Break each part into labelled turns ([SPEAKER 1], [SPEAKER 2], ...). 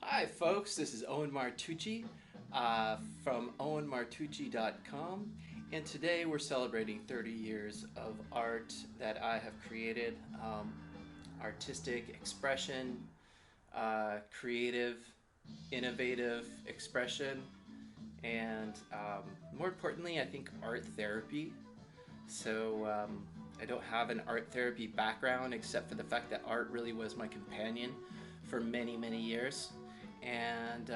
[SPEAKER 1] Hi folks, this is Owen Martucci from owenmartucci.com, and today we're celebrating 30 years of art that I have created, artistic expression, creative, innovative expression, and more importantly, I think art therapy. So I don't have an art therapy background except for the fact that art really was my companion for many, many years. And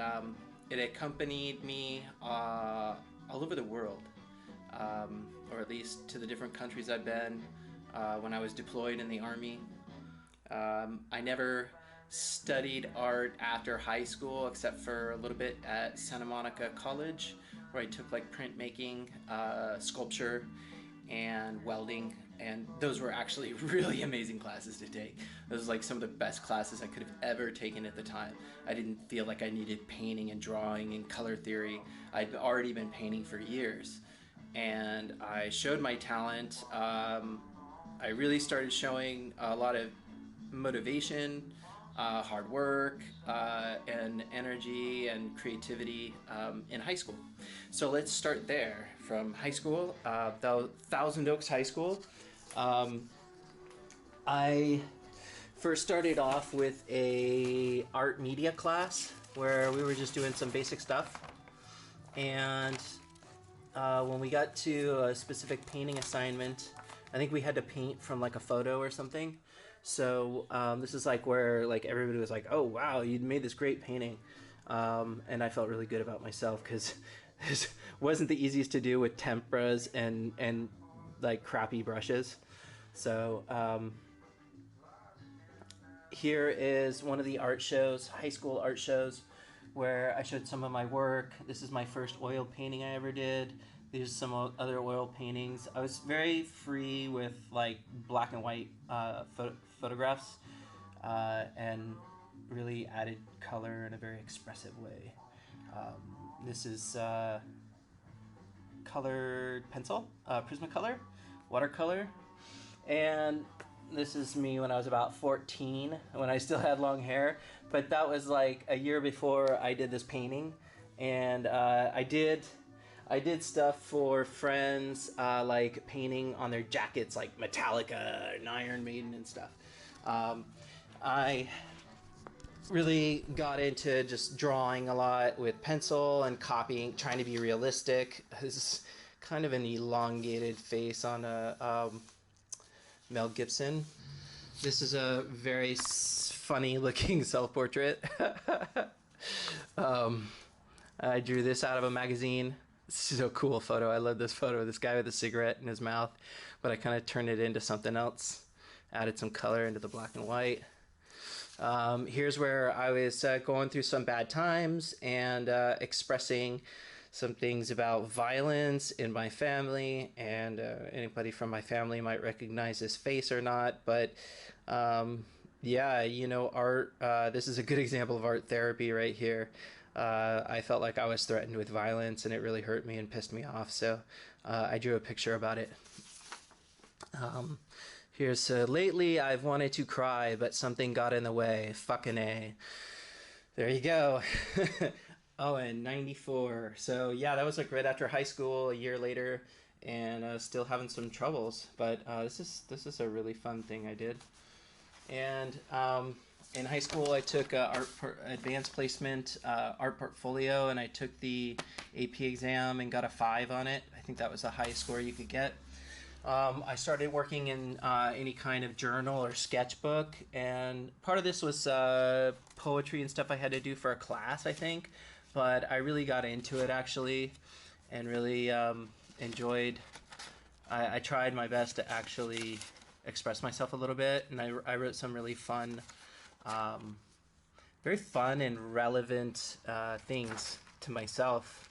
[SPEAKER 1] it accompanied me all over the world, or at least to the different countries I've been when I was deployed in the Army. I never studied art after high school except for a little bit at Santa Monica College, where I took like printmaking, sculpture, and welding, and those were actually really amazing classes to take. Those were like some of the best classes I could have ever taken at the time. I didn't feel like I needed painting and drawing and color theory. I'd already been painting for years, and I showed my talent. I really started showing a lot of motivation, hard work, and energy and creativity in high school. So let's start there. From high school, Thousand Oaks High School. I first started off with a art media class where we were just doing some basic stuff. And when we got to a specific painting assignment, I think we had to paint from like a photo or something. So this is like where like everybody was like, "Oh wow, you made this great painting," and I felt really good about myself because this wasn't the easiest to do with temperas and like crappy brushes. So here is one of the art shows, high school art shows, where I showed some of my work. This is my first oil painting I ever did. These are some other oil paintings. I was very free with like black and white photographs and really added color in a very expressive way. This is colored pencil, Prismacolor, watercolor, and this is me when I was about 14, when I still had long hair. But that was like a year before I did this painting, and I did stuff for friends, like painting on their jackets, like Metallica and Iron Maiden and stuff. I really got into just drawing a lot with pencil and copying, trying to be realistic. This is kind of an elongated face on a Mel Gibson. This is a very funny looking self-portrait. I drew this out of a magazine. This is a cool photo. I love this photo of this guy with a cigarette in his mouth, but I kind of turned it into something else. Added some color into the black and white. Here's where I was going through some bad times and expressing some things about violence in my family, and anybody from my family might recognize this face or not, but yeah, you know, art, this is a good example of art therapy right here. I felt like I was threatened with violence and it really hurt me and pissed me off, so I drew a picture about it. Here's lately I've wanted to cry, but something got in the way. Fucking A. There you go. Oh, and 94. So yeah, that was like right after high school, a year later, and still having some troubles. But this is a really fun thing I did. And in high school, I took advanced placement art portfolio, and I took the AP exam and got a 5 on it. I think that was the highest score you could get. I started working in any kind of journal or sketchbook, and part of this was poetry and stuff I had to do for a class, I think, but I really got into it actually and really enjoyed. I tried my best to actually express myself a little bit, and I wrote some really fun, very fun and relevant things to myself,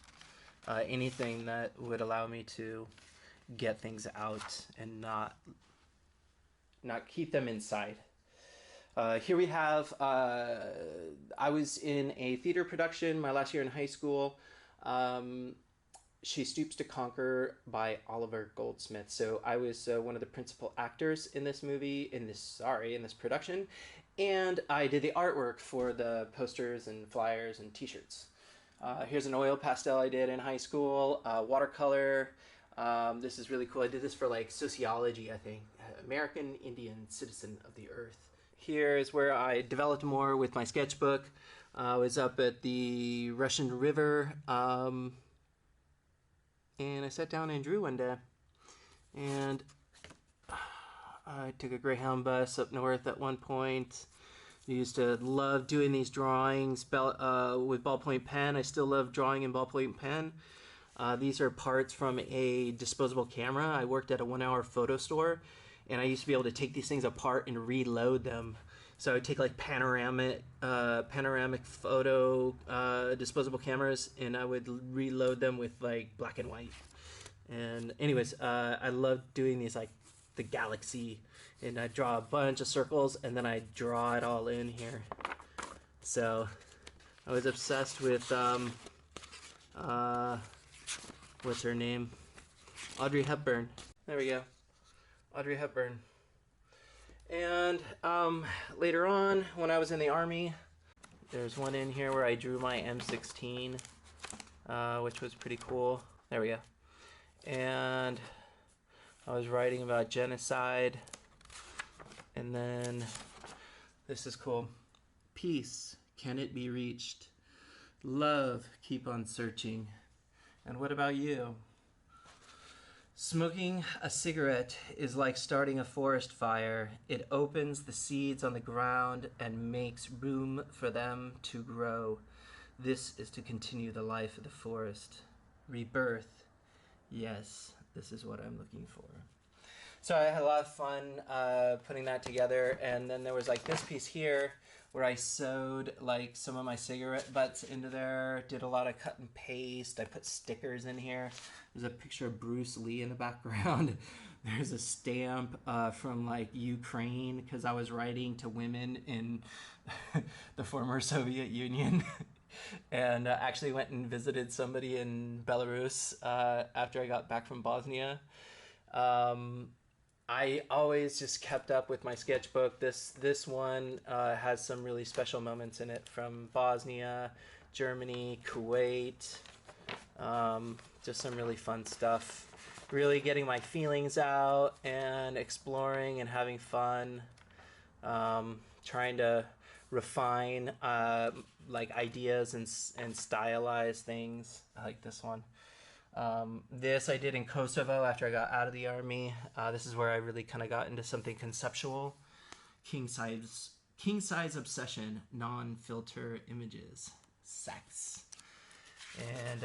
[SPEAKER 1] anything that would allow me to get things out and not keep them inside. Here we have, I was in a theater production my last year in high school. She Stoops to Conquer by Oliver Goldsmith. So I was one of the principal actors in this movie, in this production, And I did the artwork for the posters and flyers and t-shirts. Here's an oil pastel I did in high school, watercolor. This is really cool. I did this for like sociology, I think. American Indian citizen of the earth. Here is where I developed more with my sketchbook. I was up at the Russian River, and I sat down and drew one day. And I took a Greyhound bus up north at one point. I used to love doing these drawings with ballpoint pen. I still love drawing in ballpoint pen. These are parts from a disposable camera. I worked at a 1-hour photo store, and I used to be able to take these things apart and reload them. So I would take like panoramic photo disposable cameras, and I would reload them with like black and white. And anyways, I love doing these like the galaxy, and I draw a bunch of circles and then I draw it all in here. So I was obsessed with what's her name? Audrey Hepburn. There we go. Audrey Hepburn. And later on, when I was in the Army, there's one in here where I drew my M16, which was pretty cool. There we go. And I was writing about genocide. And then this is cool. Peace, can it be reached? Love, keep on searching. And what about you? Smoking a cigarette is like starting a forest fire. It opens the seeds on the ground and makes room for them to grow. This is to continue the life of the forest. Rebirth. Yes, this is what I'm looking for. So I had a lot of fun putting that together, and then there was like this piece here where I sewed like some of my cigarette butts into there, did a lot of cut and paste. I put stickers in here. There's a picture of Bruce Lee in the background. There's a stamp from like Ukraine, because I was writing to women in the former Soviet Union. And actually went and visited somebody in Belarus after I got back from Bosnia. I always just kept up with my sketchbook. This one has some really special moments in it from Bosnia, Germany, Kuwait. Just some really fun stuff. Really getting my feelings out and exploring and having fun. Trying to refine like ideas and stylize things. I like this one. This I did in Kosovo after I got out of the Army. This is where I really kind of got into something conceptual. King size obsession, non-filter images, sex. And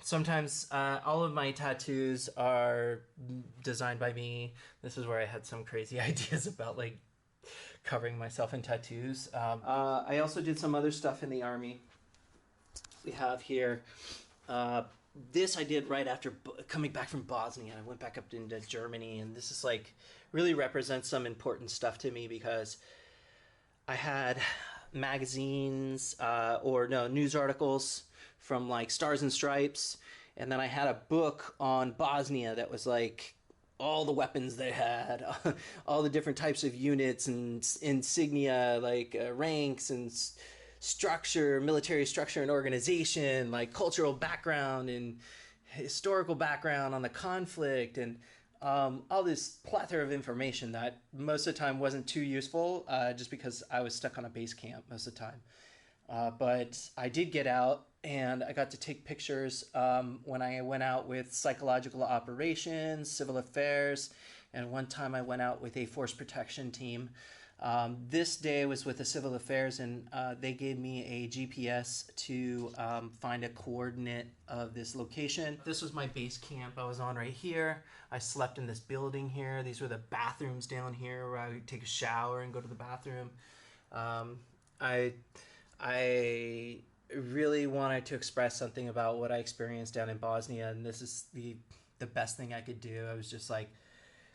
[SPEAKER 1] sometimes all of my tattoos are designed by me. This is where I had some crazy ideas about like covering myself in tattoos. I also did some other stuff in the Army. We have here this I did right after coming back from Bosnia. I went back up into Germany, and this is like really represents some important stuff to me, because I had magazines news articles from like Stars and Stripes, and then I had a book on Bosnia that was like all the weapons they had, all the different types of units and insignia, like ranks and structure, military structure and organization, like cultural background and historical background on the conflict, and all this plethora of information that most of the time wasn't too useful, just because I was stuck on a base camp most of the time. But I did get out, and I got to take pictures when I went out with psychological operations, civil affairs, and one time I went out with a force protection team. This day was with the civil affairs, and they gave me a GPS to find a coordinate of this location. This was my base camp I was on right here. I slept in this building here. These were the bathrooms down here where I would take a shower and go to the bathroom. I really wanted to express something about what I experienced down in Bosnia, and this is the best thing I could do. I was just like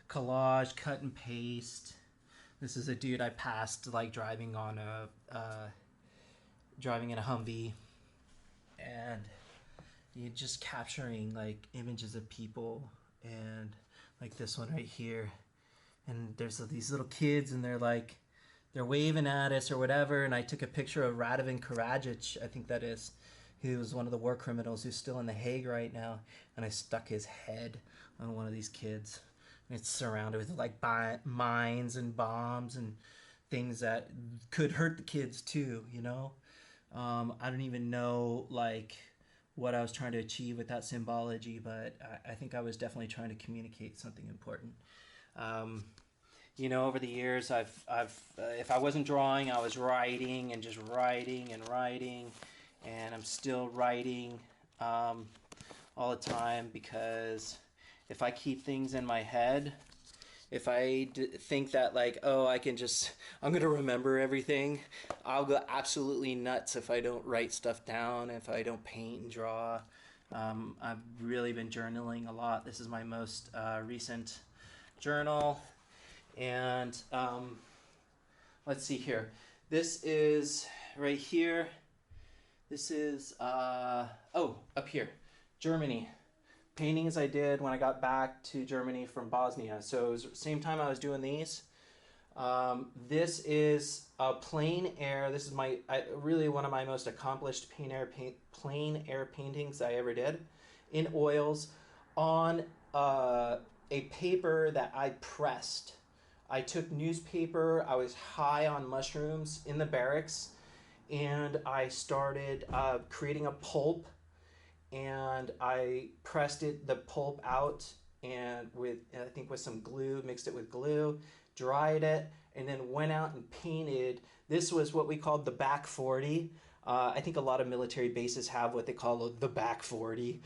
[SPEAKER 1] collage, cut and paste. This is a dude I passed like driving in a Humvee, and you're just capturing like images of people, and like this one right here, and there's these little kids, and they're like
[SPEAKER 2] they're waving at us or whatever. And I took a picture of Radovan Karadzic, I think that is, who was one of the war criminals who's still in The Hague right now. And I stuck his head on one of these kids. And it's surrounded with like mines and bombs and things that could hurt the kids too, you know? I don't even know like what I was trying to achieve with that symbology, but I think I was definitely trying to communicate something important. Um, you know, over the years, if I wasn't drawing, I was writing and just writing and writing, and I'm still writing um, all the time because if I keep things in my head, if think that like, oh, I'm gonna remember everything, I'll go absolutely nuts if I don't write stuff down, if I don't paint and draw. I've really been journaling a lot. This is my most recent journal. And let's see here. This is right here. This is, up here, Germany. Paintings I did when I got back to Germany from Bosnia. So it was the same time I was doing these. This is a Plein Air. This is really one of my most accomplished Plein Air paintings I ever did in oils on a paper that I pressed. I took newspaper. I was high on mushrooms in the barracks, and I started creating a pulp, and I pressed the pulp out, and I think with some glue, mixed it with glue, dried it, and then went out and painted. This was what we called the back 40. I think a lot of military bases have what they call the back 40.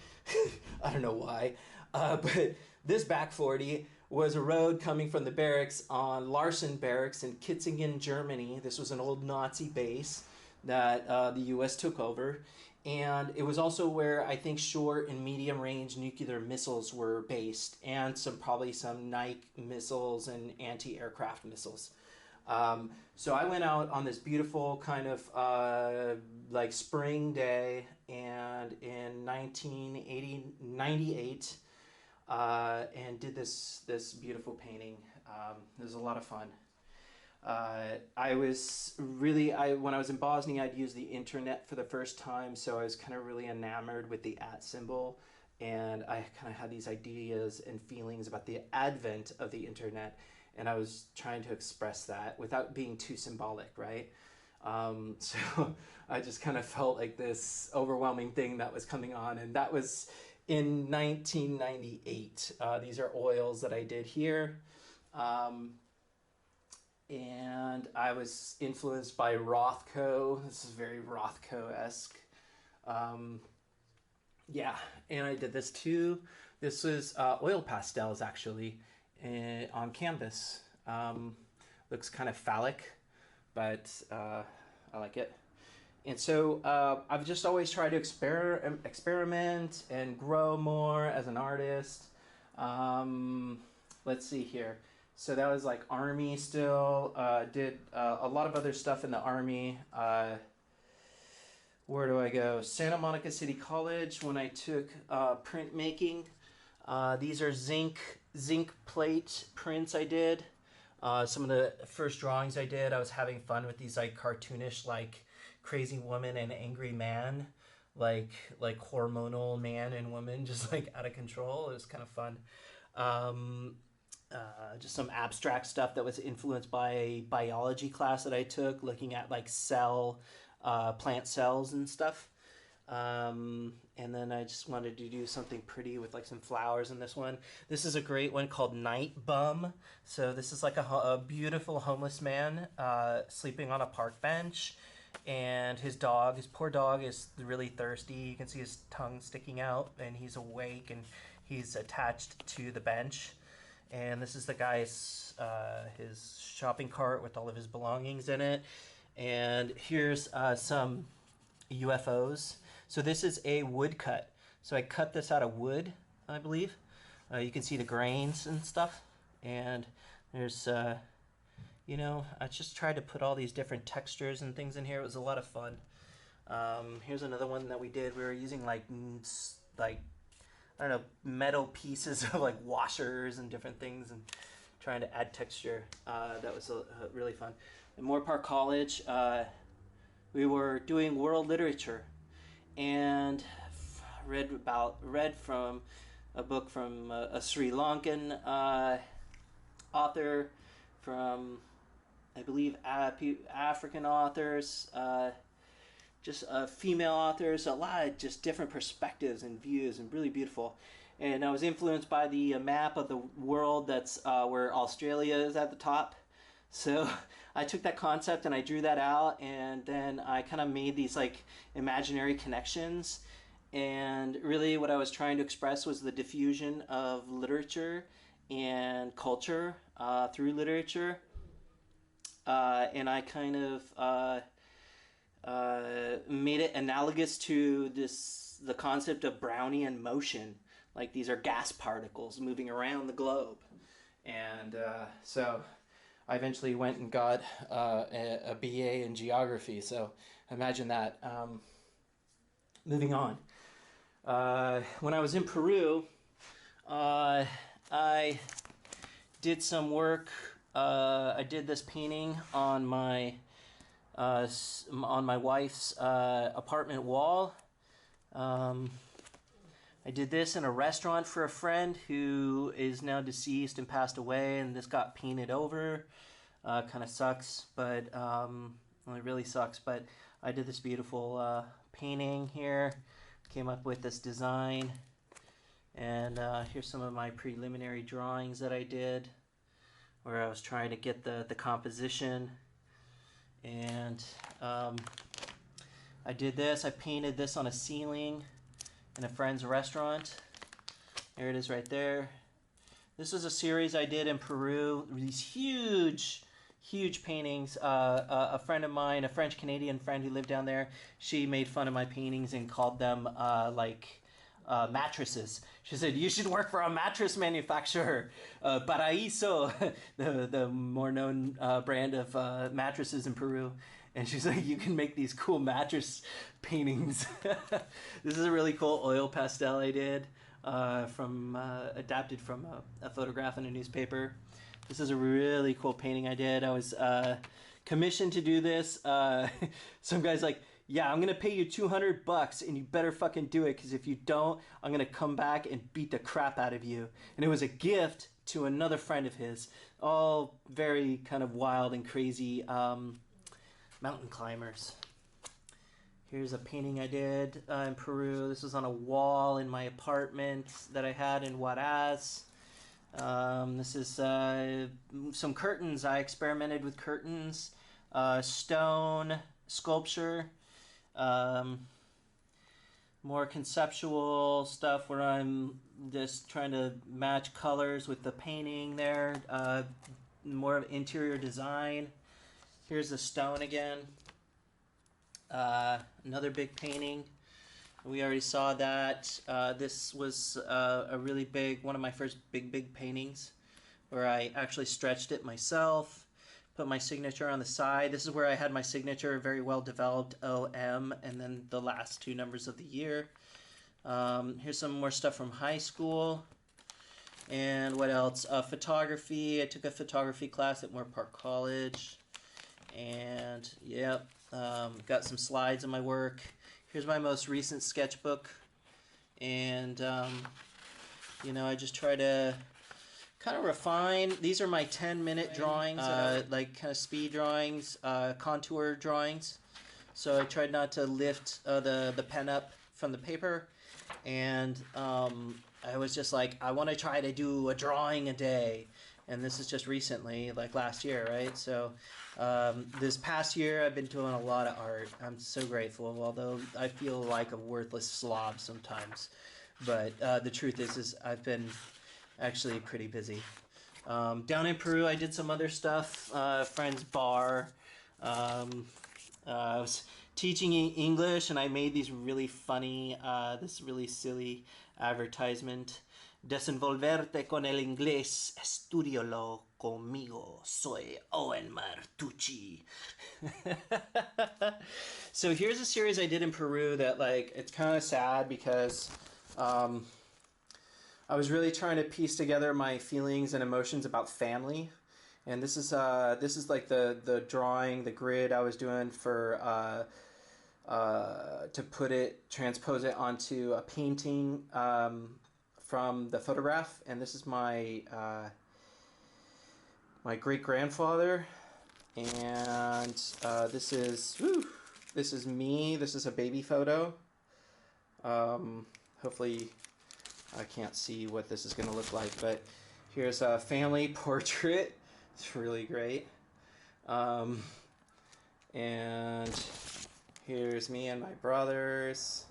[SPEAKER 2] I don't know why. But this back 40 was a road coming from the barracks on Larsen Barracks in Kitzingen, Germany. This was an old Nazi base that the U.S. took over. And it was also where I think short and medium range nuclear missiles were based, and probably some Nike missiles and anti-aircraft missiles. So I went out on this beautiful kind of like spring day, and in 1998, and did this beautiful painting. It was a lot of fun. When I was in Bosnia, I'd use the internet for the first time, so I was kind of really enamored with the @ symbol, and I kind of had these ideas and feelings about the advent of the internet, and I was trying to express that without being too symbolic, right? So I just kind of felt like this overwhelming thing that was coming on, and that was in 1998. These are oils that I did here. And I was influenced by Rothko. This is very Rothko-esque. Yeah, and I did this too. This was oil pastels, actually, on canvas. Looks kind of phallic, but I like it. And so I've just always tried to experiment and grow more as an artist. Let's see here. So that was like Army still. Did a lot of other stuff in the Army. Where do I go? Santa Monica City College when I took printmaking. These are zinc plate prints I did. Some of the first drawings I did, I was having fun with these like cartoonish like crazy woman and angry man, like hormonal man and woman just like out of control. It was kind of fun. Just some abstract stuff that was influenced by a biology class that I took, looking at like plant cells and stuff. And then I just wanted to do something pretty with like some flowers in this one. This is a great one called Night Bum. So this is like a beautiful homeless man sleeping on a park bench, and his poor dog is really thirsty. You can see his tongue sticking out, and he's awake, and he's attached to the bench. And this is the guy's his shopping cart with all of his belongings in it. And here's some UFOs. So this is a woodcut. So I cut this out of wood, I believe. You can see the grains and stuff. And there's, I just tried to put all these different textures and things in here. It was a lot of fun. Here's another one that we did. We were using like I don't know, metal pieces of like washers and different things, and trying to add texture. That was really fun. in Moore Park College, we were doing world literature, and read from a book from a Sri Lankan author, from I believe African authors, just female authors, a lot of just different perspectives and views, and really beautiful. And I was influenced by the map of the world that's where Australia is at the top. So I took that concept and I drew that out, and then I kind of made these like imaginary connections. And really, what I was trying to express was the diffusion of literature and culture through literature. And I kind of made it analogous to the concept of Brownian motion. Like these are gas particles moving around the globe. And so I eventually went and got a BA in geography. So imagine that. Moving on. When I was in Peru, I did some work. I did this painting on my wife's apartment wall. I did this in a restaurant for a friend who is now deceased and passed away, and this got painted over. Kind of sucks, but well, it really sucks. But I did this beautiful painting here. Came up with this design, and here's some of my preliminary drawings that I did, where I was trying to get the composition. And I did this. I painted this on a ceiling in a friend's restaurant. There it is right there. This was a series I did in Peru. These huge paintings. A friend of mine, a French-Canadian friend who lived down there, she made fun of my paintings and called them mattresses. She said, you should work for a mattress manufacturer. Paraíso, the more known brand of mattresses in Peru. And she's like, you can make these cool mattress paintings. This is a really cool oil pastel I did, adapted from a photograph in a newspaper. This is a really cool painting I did. I was commissioned to do this. Some guy's like, yeah, I'm going to pay you $200 and you better fucking do it, because if you don't, I'm going to come back and beat the crap out of you. And it was a gift to another friend of his. All very kind of wild and crazy mountain climbers. Here's a painting I did in Peru. This was on a wall in my apartment that I had in Huaraz. This is some curtains. I experimented with curtains, stone, sculpture, more conceptual stuff where I'm just trying to match colors with the painting there, more of interior design. Here's the stone again. Another big painting. We already saw that. This was a really big, one of my first big paintings, where I actually stretched it myself, put my signature on the side. This is where I had my signature, very well developed, OM, and then the last two numbers of the year. Here's some more stuff from high school. And what else? Photography. I took a photography class at Moore Park College. And, yep, got some slides in my work. Here's my most recent sketchbook. And, you know, I just try to kind of refine. These are my 10-minute drawings, like kind of speed drawings, contour drawings. So I tried not to lift the pen up from the paper. And I was just like, I want to try to do a drawing a day. And this is just recently, like last year, right? So this past year, I've been doing a lot of art. I'm so grateful, although I feel like a worthless slob sometimes. But the truth is I've been actually pretty busy. Down in Peru, I did some other stuff. Friend's bar. I was teaching English, and I made these really funny, this really silly advertisement. Desenvolverte con el inglés, estudialo conmigo. Soy Owen Martucci. So here's a series I did in Peru that, like, it's kind of sad because I was really trying to piece together my feelings and emotions about family. And this is like the drawing, the grid I was doing for to transpose it onto a painting from the photograph. And this is my my great grandfather. And this is me. This is a baby photo. Hopefully, I can't see what this is going to look like, but here's a family portrait. It's really great. And here's me and my brothers.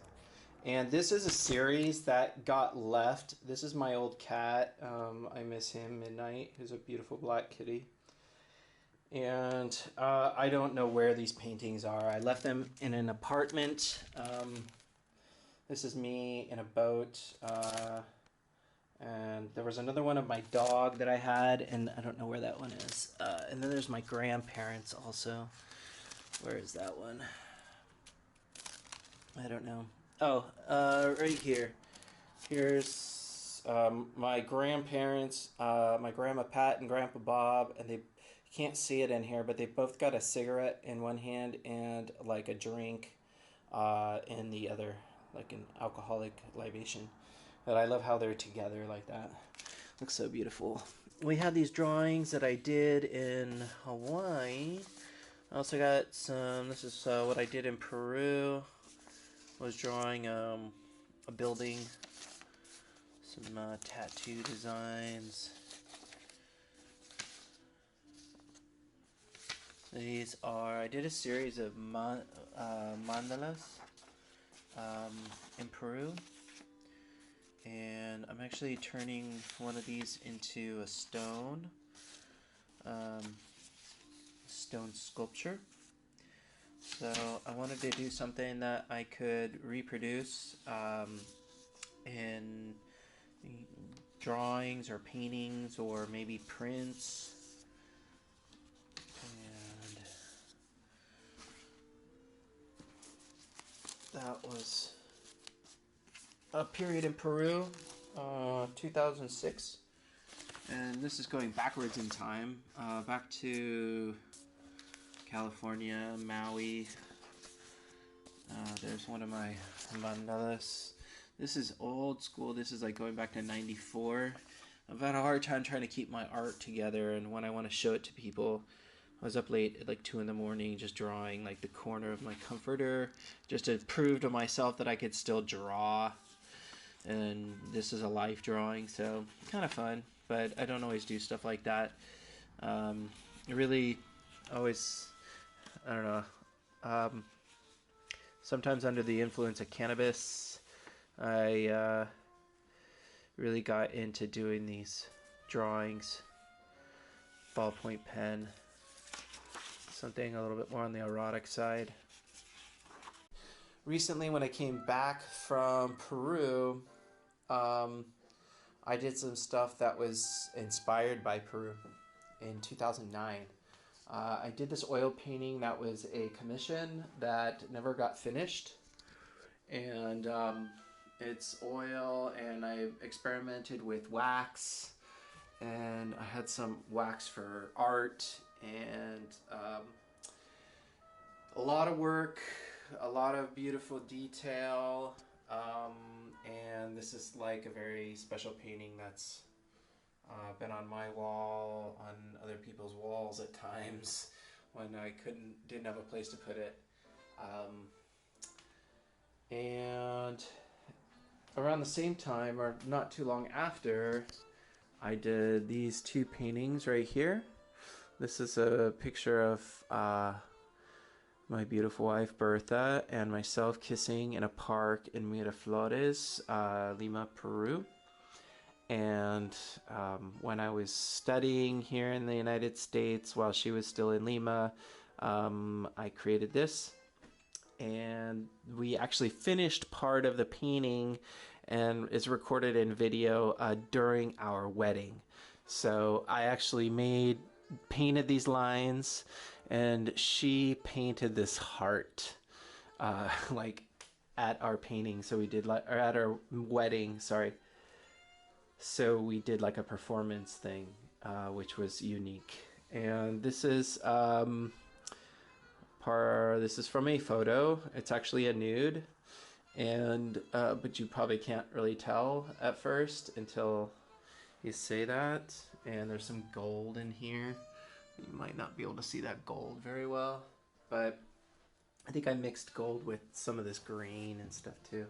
[SPEAKER 2] And this is a series that got left. This is my old cat. I miss him, Midnight, who's a beautiful black kitty. And I don't know where these paintings are. I left them in an apartment. This is me in a boat. And there was another one of my dog that I had, and I don't know where that one is. And then there's my grandparents also. Where is that one? I don't know. Oh, right here. Here's my grandparents, my grandma Pat and grandpa Bob, and they can't see it in here, but they both got a cigarette in one hand and like a drink in the other, like an alcoholic libation. But I love how they're together like that. Looks so beautiful. We had these drawings that I did in Hawaii. I also got some, this is what I did in Peru. I was drawing a building, some tattoo designs. These are, I did a series of mandalas in Peru. And I'm actually turning one of these into a stone sculpture. So I wanted to do something that I could reproduce in drawings or paintings or maybe prints. And that was a period in Peru, 2006. And this is going backwards in time, back to California, Maui. There's one of my mandalas. This is old school. This is like going back to 94. I've had a hard time trying to keep my art together, and when I want to show it to people, I was up late at like 2 in the morning just drawing like the corner of my comforter just to prove to myself that I could still draw. And this is a life drawing, so kind of fun, but I don't always do stuff like that. Really always, I don't know, sometimes under the influence of cannabis, I really got into doing these drawings, ballpoint pen, something a little bit more on the erotic side. Recently, when I came back from Peru, I did some stuff that was inspired by Peru in 2009. I did this oil painting that was a commission that never got finished. And it's oil, and I experimented with wax, and I had some wax for art, and a lot of work, a lot of beautiful detail, and this is like a very special painting that's been on my wall, on other people's walls at times when I didn't have a place to put it. And around the same time, or not too long after, I did these two paintings right here. This is a picture of my beautiful wife Bertha and myself kissing in a park in Miraflores, Lima, Peru. And when I was studying here in the United States while she was still in Lima, I created this. And we actually finished part of the painting, and it's recorded in video during our wedding. So I actually painted these lines, and she painted this heart like at our painting. So we did or at our wedding, sorry. So we did like a performance thing, which was unique.
[SPEAKER 1] And this is from a photo. It's actually a nude, and but you probably can't really tell at first until you say that. And there's some gold in here. You might not be able to see that gold very well, but I think I mixed gold with some of this green and stuff too.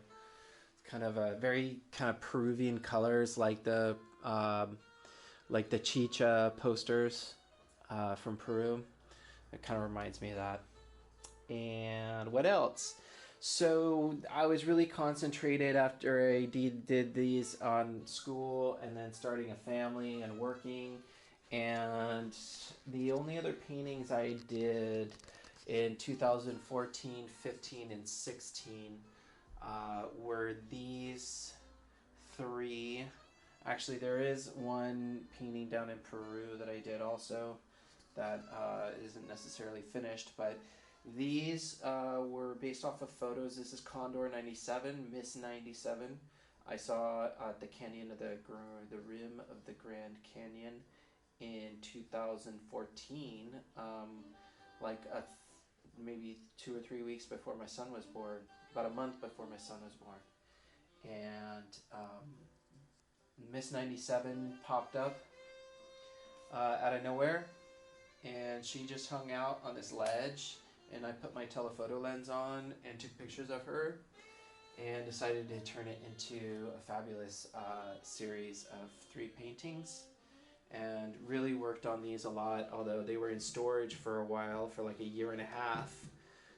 [SPEAKER 1] It's kind of a very kind of Peruvian colors, like the chicha posters from Peru. It kind of reminds me of that. And what else? So I was really concentrated after I did these on school and then starting a family and working. And the only other paintings I did in 2014, 15, and 16 were these three. Actually, there is one painting down in Peru that I did also that isn't necessarily finished, but these were based off of photos. This is Condor 97, Miss 97. I saw at the canyon of the rim of the Grand Canyon in 2014, maybe 2 or 3 weeks before my son was born, about a month before my son was born. And Miss 97 popped up out of nowhere, and she just hung out on this ledge, and I put my telephoto lens on and took pictures of her and decided to turn it into a fabulous series of 3 paintings, and really worked on these a lot, although they were in storage for a while, for like a year and a half.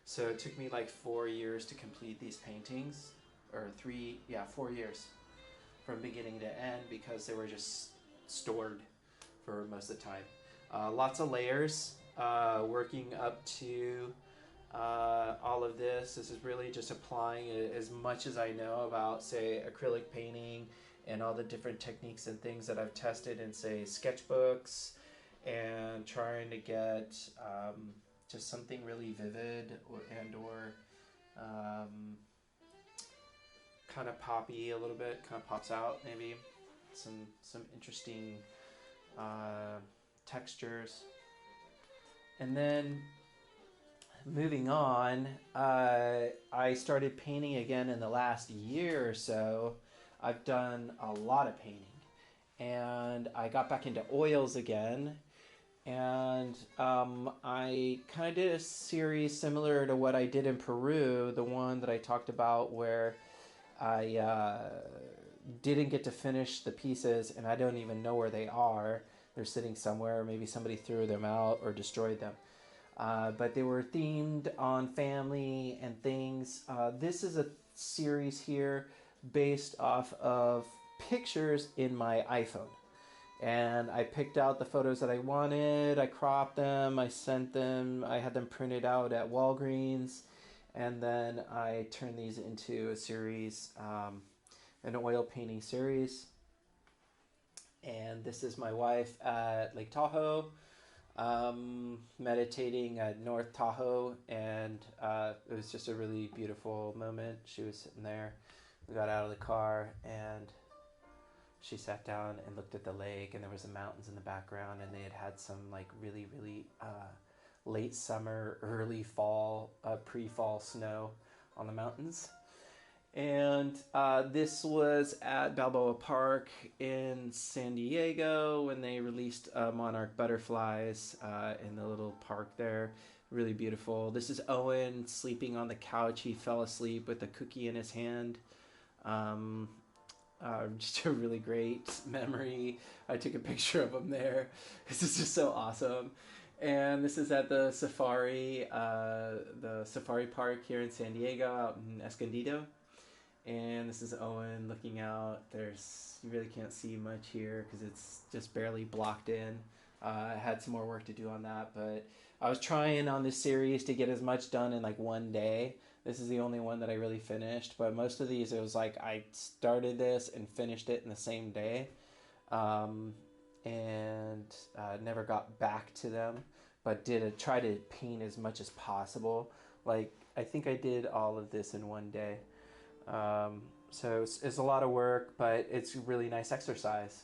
[SPEAKER 1] So it took me like 4 years to complete these paintings, or 4 years from beginning to end, because they were just stored for most of the time. Lots of layers, working up to all of this. This is really just applying as much as I know about, say, acrylic painting and all the different techniques and things that I've tested in, say, sketchbooks, and trying to get just something really vivid or kind of poppy a little bit, kind of pops out maybe. Some interesting textures. And then moving on, I started painting again in the last year or so. I've done a lot of painting, and I got back into oils again, and I kind of did a series similar to what I did in Peru, the one that I talked about where I didn't get to finish the pieces, and I don't even know where they are. They're sitting somewhere. Maybe somebody threw them out or destroyed them. But they were themed on family and things. This is a series here based off of pictures in my iPhone. And I picked out the photos that I wanted. I cropped them. I sent them. I had them printed out at Walgreens. And then I turned these into a series, an oil painting series. And this is my wife at Lake Tahoe, meditating at North Tahoe, and it was just a really beautiful moment. She was sitting there. We got out of the car, and she sat down and looked at the lake, and there was the mountains in the background, and they had some like really late summer, early fall, pre-fall snow on the mountains. And this was at Balboa Park in San Diego when they released monarch butterflies in the little park there. Really beautiful. This is Owen sleeping on the couch. He fell asleep with a cookie in his hand. Just a really great memory. I took a picture of him there. This is just so awesome. And this is at the safari park here in San Diego, out in Escondido. And this is Owen looking out. You really can't see much here because it's just barely blocked in. I had some more work to do on that, but I was trying on this series to get as much done in like one day. This is the only one that I really finished, but most of these, it was like I started this and finished it in the same day, and never got back to them, but try to paint as much as possible. Like, I think I did all of this in one day. So it's a lot of work, but it's really nice exercise.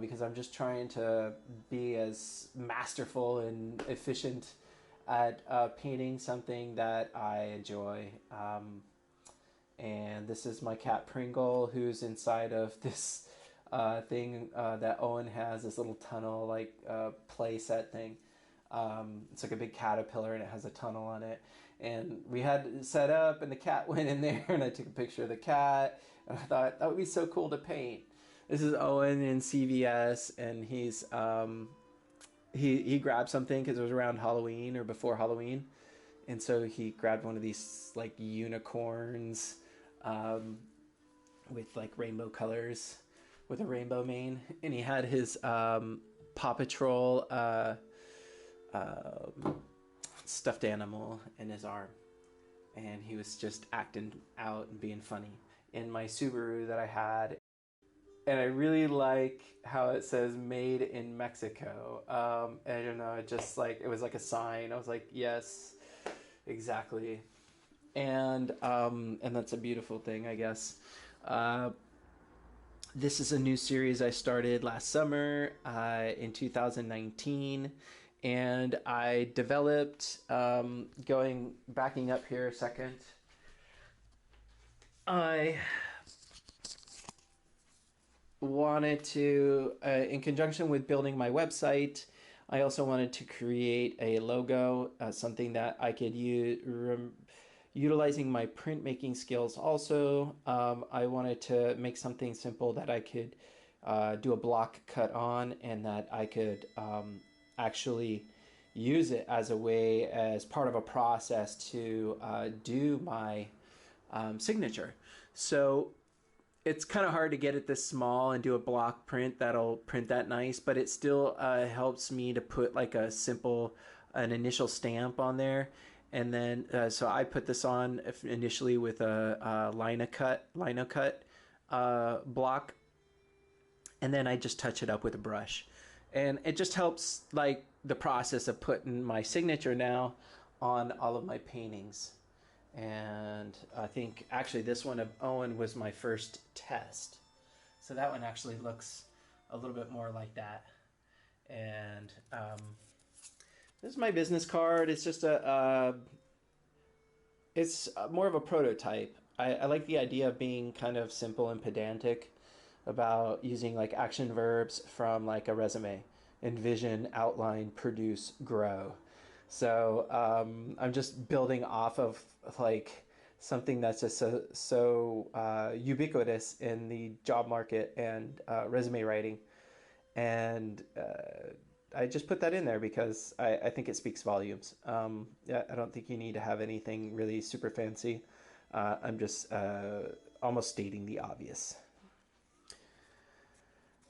[SPEAKER 2] because I'm just trying to be as masterful and efficient at painting something that I enjoy. And this is my cat Pringle, who's inside of this thing that Owen has, this little tunnel like play set thing. It's like a big caterpillar and it has a tunnel on it. And we had it set up and the cat went in there and I took a picture of the cat and I thought that would be so cool to paint. This is Owen in CVS and he grabbed something because it was around Halloween or before Halloween. And so he grabbed one of these like unicorns um, with like rainbow colors with a rainbow mane. And he had his Paw Patrol stuffed animal in his arm, and he was just acting out and being funny in my Subaru that I had. And I really like how it says "Made in Mexico." I don't know, it just like it was like a sign. I was like, yes, exactly. And that's a beautiful thing, I guess. Uh, this is a new series I started last summer in 2019, and I developed backing up here a second. I wanted to, in conjunction with building my website, I also wanted to create a logo, something that I could use. Utilizing my printmaking skills also, I wanted to make something simple that I could do a block cut on and that I could actually use it as a way, as part of a process to do my signature. So it's kind of hard to get it this small and do a block print that'll print that nice, but it still helps me to put like an initial stamp on there. And then, so I put this on initially with a lino cut block, and then I just touch it up with a brush, and it just helps like the process of putting my signature now on all of my paintings. And I think actually this one of Owen was my first test, so that one actually looks a little bit more like that. And this is my business card. It's just it's more of a prototype. I like the idea of being kind of simple and pedantic about using like action verbs from like a resume: envision, outline, produce, grow. So I'm just building off of like something that's just so ubiquitous in the job market and resume writing. And I just put that in there because I think it speaks volumes. Yeah, I don't think you need to have anything really super fancy. I'm just almost stating the obvious.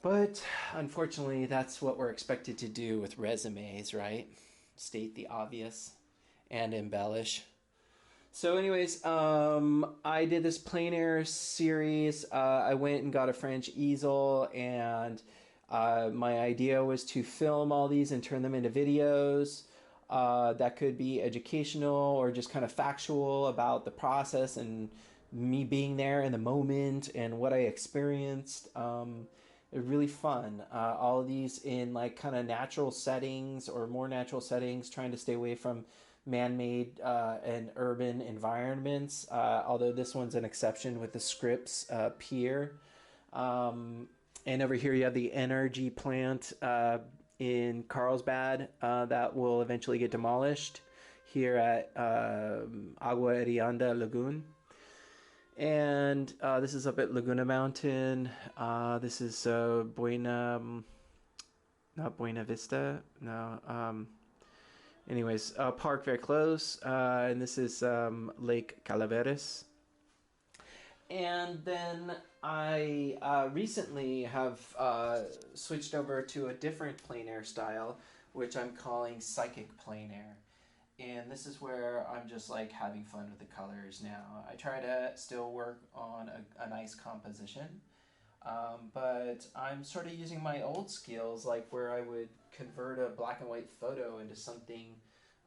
[SPEAKER 2] But unfortunately, that's what we're expected to do with resumes, right? State the obvious and embellish. So, anyways, I did this Plein Air series. I went and got a French easel, and my idea was to film all these and turn them into videos that could be educational or just kind of factual about the process and me being there in the moment and what I experienced. Really fun. All of these in like kind of natural settings or more natural settings, trying to stay away from man-made and urban environments. Although this one's an exception with the Scripps pier. And over here you have the energy plant in Carlsbad that will eventually get demolished here at Agua Erianda Lagoon. And this is up at Laguna Mountain. This is not Buena Vista. No. Anyways, park very close. And this is Lake Calaveras. And then I recently have switched over to a different plein air style, which I'm calling psychic plein air. And this is where I'm just like having fun with the colors now. I try to still work on a nice composition, but I'm sort of using my old skills, like where I would convert a black and white photo into something,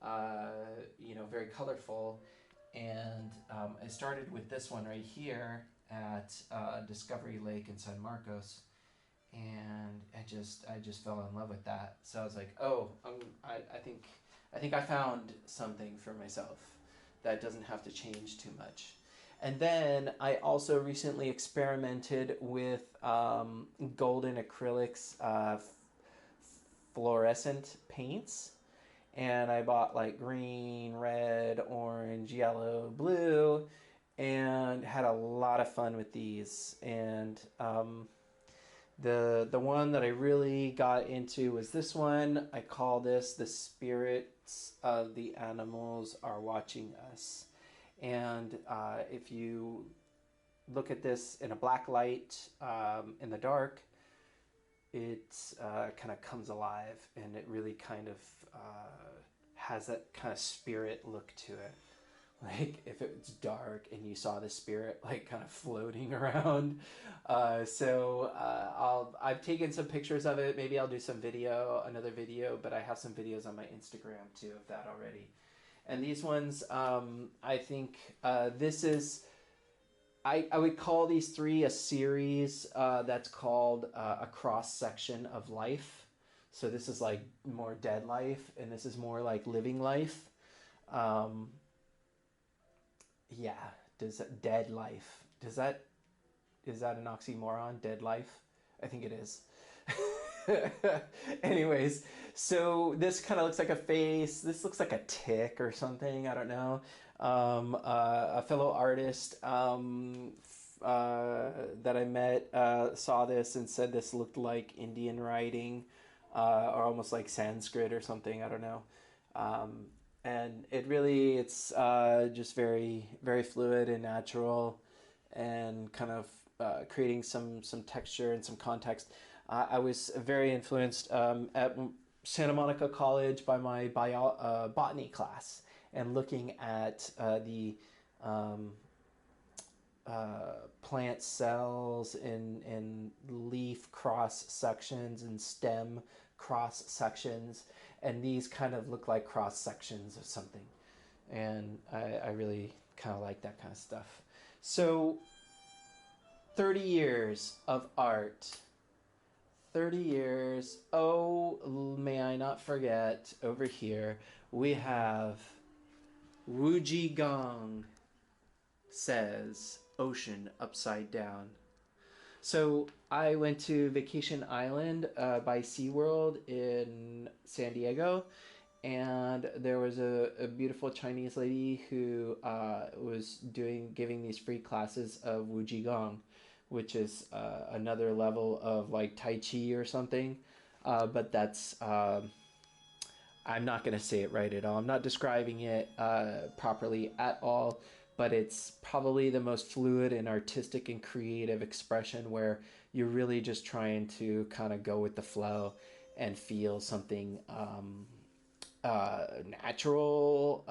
[SPEAKER 2] very colorful. And I started with this one right here at Discovery Lake in San Marcos. and I just fell in love with that. So I was like, oh, I think I found something for myself that doesn't have to change too much. And then I also recently experimented with golden acrylics fluorescent paints. And I bought like green, red, orange, yellow, blue, and had a lot of fun with these. And the one that I really got into was this one. I call this "The Spirits of the Animals Are Watching Us." And if you look at this in a black light in the dark, it kind of comes alive, and it really kind of has that kind of spirit look to it. Like if it's dark and you saw the spirit like kind of floating around. I've taken some pictures of it. Maybe I'll do another video, but I have some videos on my Instagram too of that already. And these ones, I think this is, I would call these three a series that's called A Cross Section of Life. So this is like more dead life, and this is more like living life. Um, yeah, dead life? Is that an oxymoron? Dead life? I think it is. Anyways, so this kind of looks like a face. This looks like a tick or something. I don't know. A fellow artist that I met saw this and said this looked like Indian writing or almost like Sanskrit or something. I don't know. And it's just very, very fluid and natural, and kind of creating some texture and some context. I was very influenced at Santa Monica College by my botany class, and looking at the um, plant cells and leaf cross sections and stem cross sections, and these kind of look like cross sections of something, and I really kind of like that kind of stuff. So 30 years of art. 30 years. Oh, may I not forget, over here we have Wuji Gong says ocean upside down. So I went to Vacation Island by SeaWorld in San Diego, and there was a beautiful Chinese lady who was giving these free classes of Wujigong, which is another level of like Tai Chi or something. But that's I'm not going to say it right at all. I'm not describing it properly at all, but it's probably the most fluid and artistic and creative expression where you're really just trying to kind of go with the flow and feel something natural,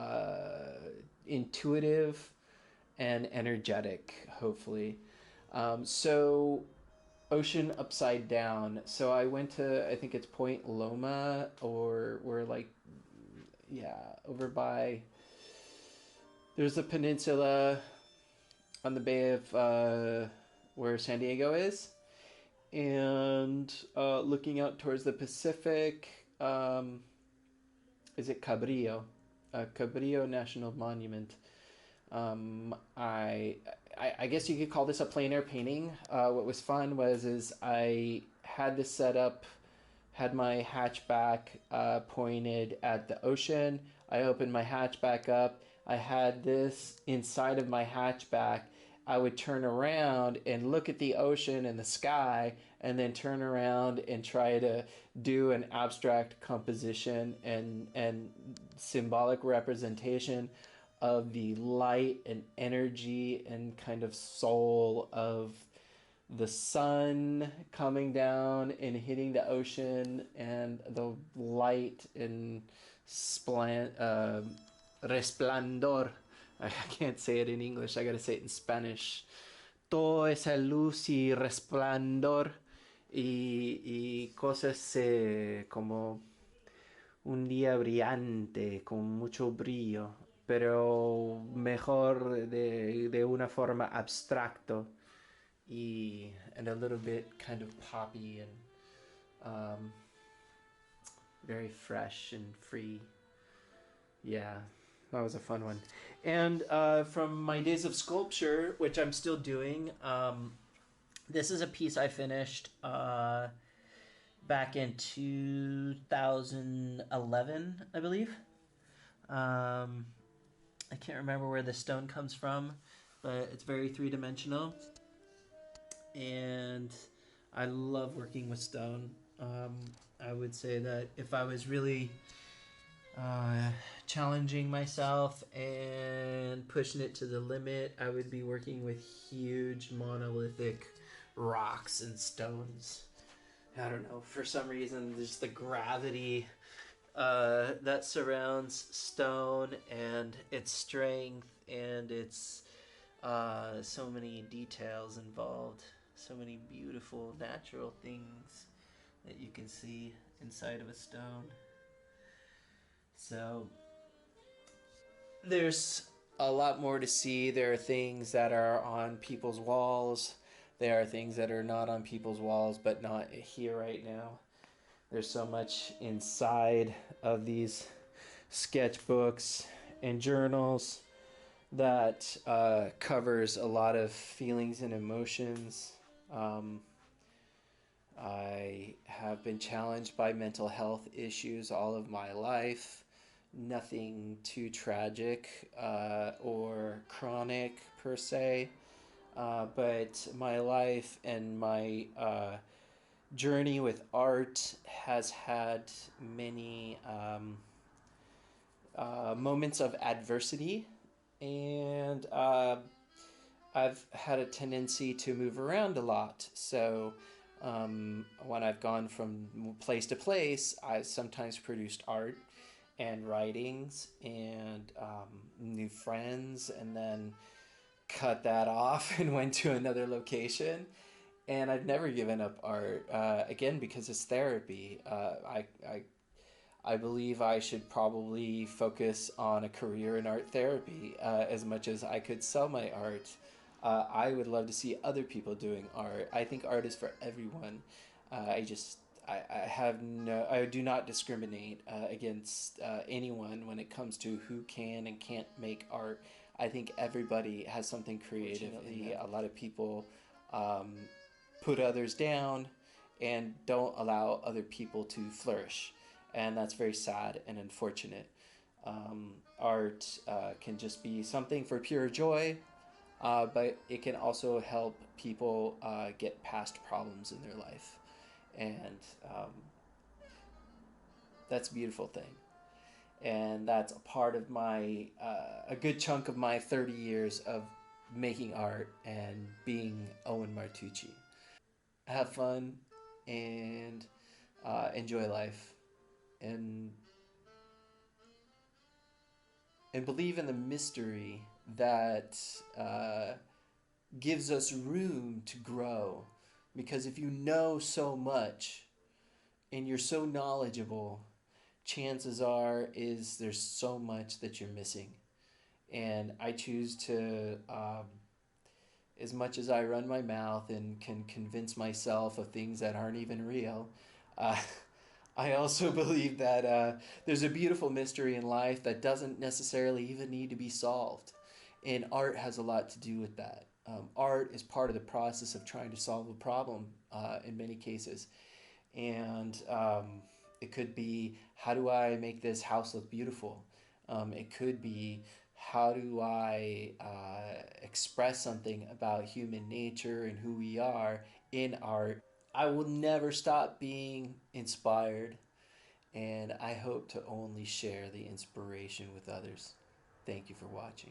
[SPEAKER 2] intuitive, and energetic, hopefully. So, ocean upside down. So I went to, I think it's Point Loma, or we're like, yeah, over by, there's a peninsula on the bay of where San Diego is, and looking out towards the Pacific. Is it Cabrillo? Cabrillo National Monument. I guess you could call this a plein air painting. What was fun is I had this set up, had my hatchback pointed at the ocean. I opened my hatchback up. I had this inside of my hatchback. I would turn around and look at the ocean and the sky, and then turn around and try to do an abstract composition and symbolic representation of the light and energy and kind of soul of the sun coming down and hitting the ocean, and the light and resplandor. I can't say it in English. I gotta say it in Spanish. Toda esa luz y resplandor y cosas como un día brillante con mucho brillo, pero mejor de una forma abstracto, and a little bit kind of poppy and um, very fresh and free. Yeah, that was a fun one. And from my days of sculpture, which I'm still doing, this is a piece I finished back in 2011, I believe. Um, I can't remember where the stone comes from, but it's very three dimensional. And I love working with stone. I would say that if I was really uh, challenging myself and pushing it to the limit, I would be working with huge monolithic rocks and stones. I don't know. For some reason, just the gravity that surrounds stone and its strength and its so many details involved, so many beautiful natural things that you can see inside of a stone. So there's a lot more to see. There are things that are on people's walls. There are things that are not on people's walls, but not here right now. There's so much inside of these sketchbooks and journals that covers a lot of feelings and emotions. Um, I have been challenged by mental health issues all of my life. Nothing too tragic or chronic per se, but my life and my journey with art has had many moments of adversity, and I've had a tendency to move around a lot. So when I've gone from place to place, I've sometimes produced art and writings and new friends, and then cut that off and went to another location. And I've never given up art again because it's therapy. I believe I should probably focus on a career in art therapy as much as I could sell my art. I would love to see other people doing art. I think art is for everyone. I just I have no I do not discriminate against anyone when it comes to who can and can't make art. I think everybody has something creative in them. A lot of people um, put others down and don't allow other people to flourish, and that's very sad and unfortunate. Art can just be something for pure joy, but it can also help people get past problems in their life, and that's a beautiful thing. And that's a part of my a good chunk of my 30 years of making art and being Owen Martucci. Have fun and enjoy life, and believe in the mystery that uh, gives us room to grow. Because if you know so much and you're so knowledgeable, chances are is there's so much that you're missing. And I choose to, as much as I run my mouth and can convince myself of things that aren't even real, uh, I also believe that there's a beautiful mystery in life that doesn't necessarily even need to be solved. And art has a lot to do with that. Art is part of the process of trying to solve a problem in many cases. And it could be, how do I make this house look beautiful? It could be, how do I express something about human nature and who we are in art? I will never stop being inspired, and I hope to only share the inspiration with others. Thank you for watching.